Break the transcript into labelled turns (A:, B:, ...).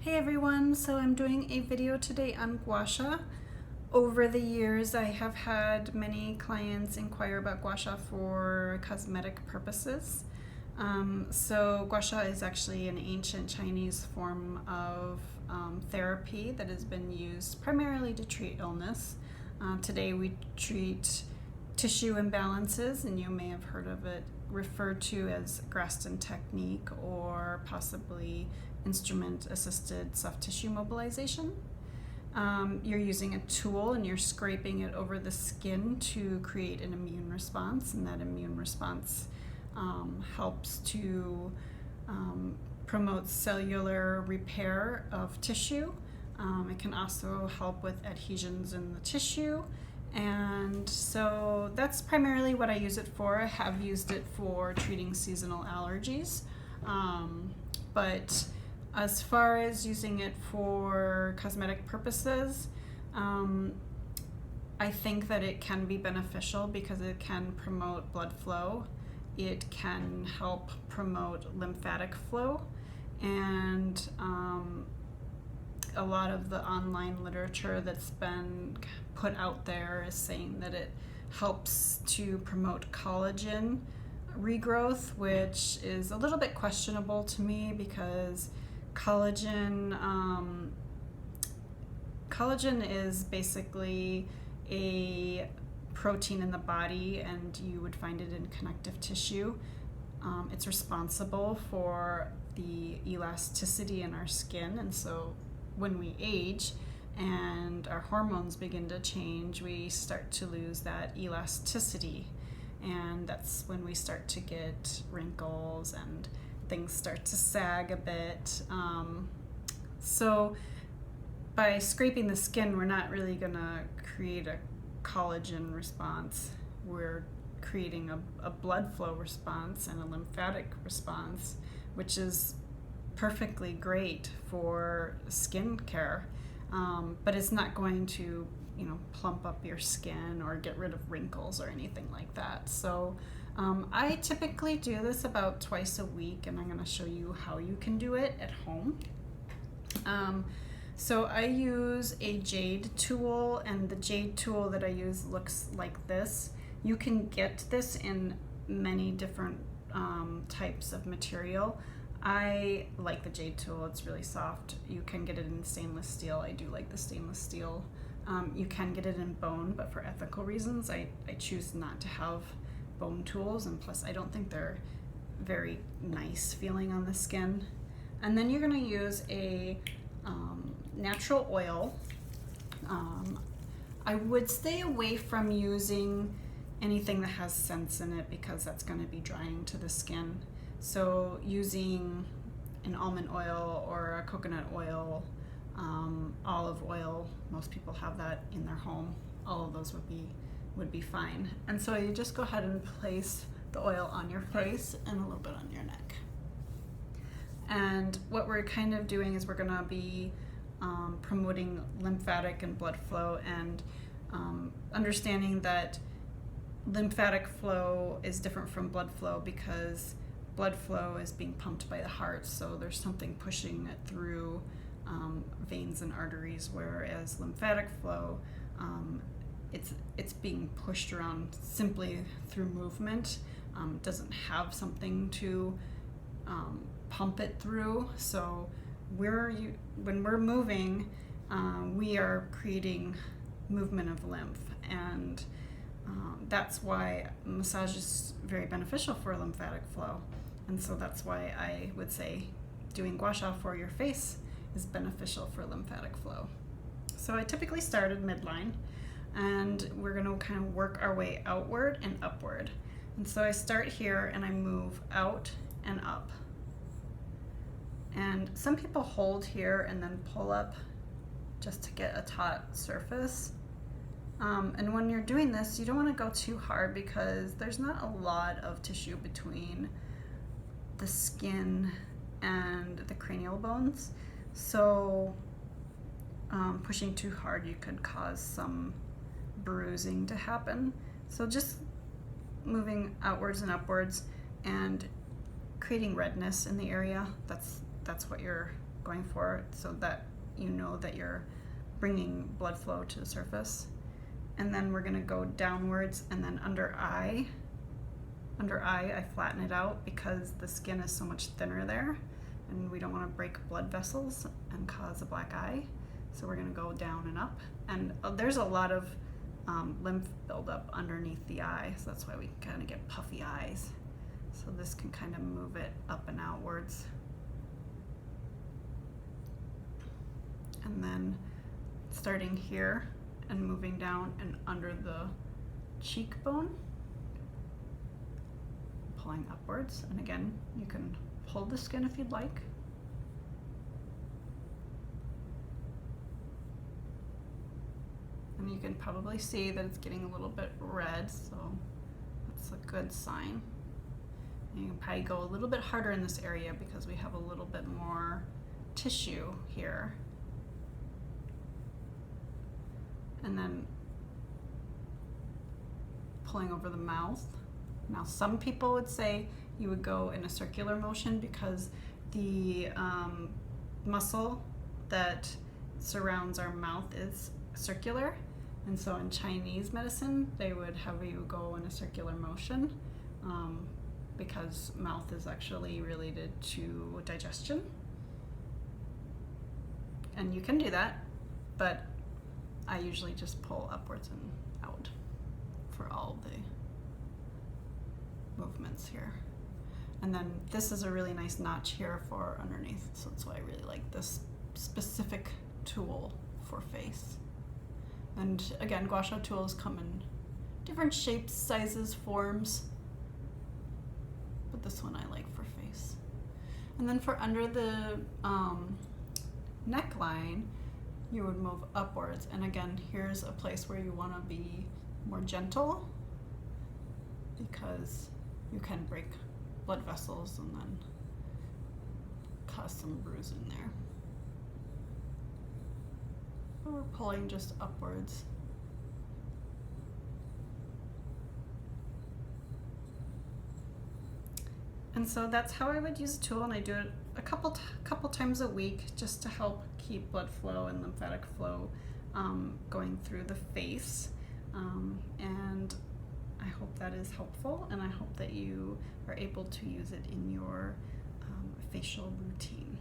A: Hey everyone, so I'm doing a video today on Gua Sha. Over the years I have had many clients inquire about Gua Sha for cosmetic purposes. So Gua Sha is actually an ancient Chinese form of therapy that has been used primarily to treat illness. Today we treat tissue imbalances, and you may have heard of it referred to as Graston technique or possibly instrument-assisted soft tissue mobilization. You're using a tool and you're scraping it over the skin to create an immune response, and that immune response helps to promote cellular repair of tissue. It can also help with adhesions in the tissue, and so that's primarily what I use it for. I have used it for treating seasonal allergies, but as far as using it for cosmetic purposes, I think that it can be beneficial because it can promote blood flow. It can help promote lymphatic flow, and a lot of the online literature that's been put out there is saying that it helps to promote collagen regrowth, which is a little bit questionable to me because collagen is basically a protein in the body, and you would find it in connective tissue. It's responsible for the elasticity in our skin, and so when we age and our hormones begin to change, we start to lose that elasticity, and that's when we start to get wrinkles and things start to sag a bit. So by scraping the skin, we're not really gonna create a collagen response. We're creating a blood flow response and a lymphatic response, which is perfectly great for skin care, but it's not going to, plump up your skin or get rid of wrinkles or anything like that. So I typically do this about twice a week, and I'm going to show you how you can do it at home. So I use a jade tool, and the jade tool that I use looks like this. You can get this in many different types of material. I like the jade tool, it's really soft. You can get it in stainless steel. I do like the stainless steel. You can get it in bone, but for ethical reasons, I choose not to have bone tools, and plus I don't think they're very nice feeling on the skin. And then you're going to use a natural oil. I would stay away from using anything that has scents in it because that's going to be drying to the skin. So using an almond oil or a coconut oil, olive oil, most people have that in their home. All of those would be fine. And so you just go ahead and place the oil on your face and a little bit on your neck. And what we're kind of doing is we're going to be promoting lymphatic and blood flow, and understanding that lymphatic flow is different from blood flow because blood flow is being pumped by the heart, so there's something pushing it through veins and arteries, whereas lymphatic flow, it's being pushed around simply through movement. Doesn't have something to pump it through. So when we're moving, we are creating movement of lymph, and that's why massage is very beneficial for lymphatic flow. And so that's why I would say doing Gua Sha for your face is beneficial for lymphatic flow. So I typically start at midline, and we're going to kind of work our way outward and upward. And so I start here and I move out and up. And some people hold here and then pull up just to get a taut surface. And when you're doing this, you don't want to go too hard because there's not a lot of tissue between the skin and the cranial bones. So pushing too hard, you could cause some bruising to happen. So just moving outwards and upwards and creating redness in the area, that's what you're going for, so that you know that you're bringing blood flow to the surface. And then we're gonna go downwards, and then under eye, I flatten it out because the skin is so much thinner there, and we don't want to break blood vessels and cause a black eye. So we're gonna go down and up, and there's a lot of lymph buildup underneath the eye, so that's why we kind of get puffy eyes. So this can kind of move it up and outwards. And then starting here and moving down and under the cheekbone, pulling upwards. And again, you can pull the skin if you'd like. And you can probably see that it's getting a little bit red, so that's a good sign. And you can probably go a little bit harder in this area because we have a little bit more tissue here. And then pulling over the mouth. Now, some people would say you would go in a circular motion because the muscle that surrounds our mouth is circular. And so in Chinese medicine, they would have you go in a circular motion because mouth is actually related to digestion. And you can do that, but I usually just pull upwards and out for all the movements here. And then this is a really nice notch here for underneath, so that's why I really like this specific tool for face. And again, Gua Sha tools come in different shapes, sizes, forms, but this one I like for face. And then for under the neckline, you would move upwards. And again, here's a place where you want to be more gentle because you can break blood vessels and then cause some bruise in there. But we're pulling just upwards. And so that's how I would use a tool, and I do it a couple times a week just to help keep blood flow and lymphatic flow going through the face. And I hope that is helpful, and I hope that you are able to use it in your facial routine.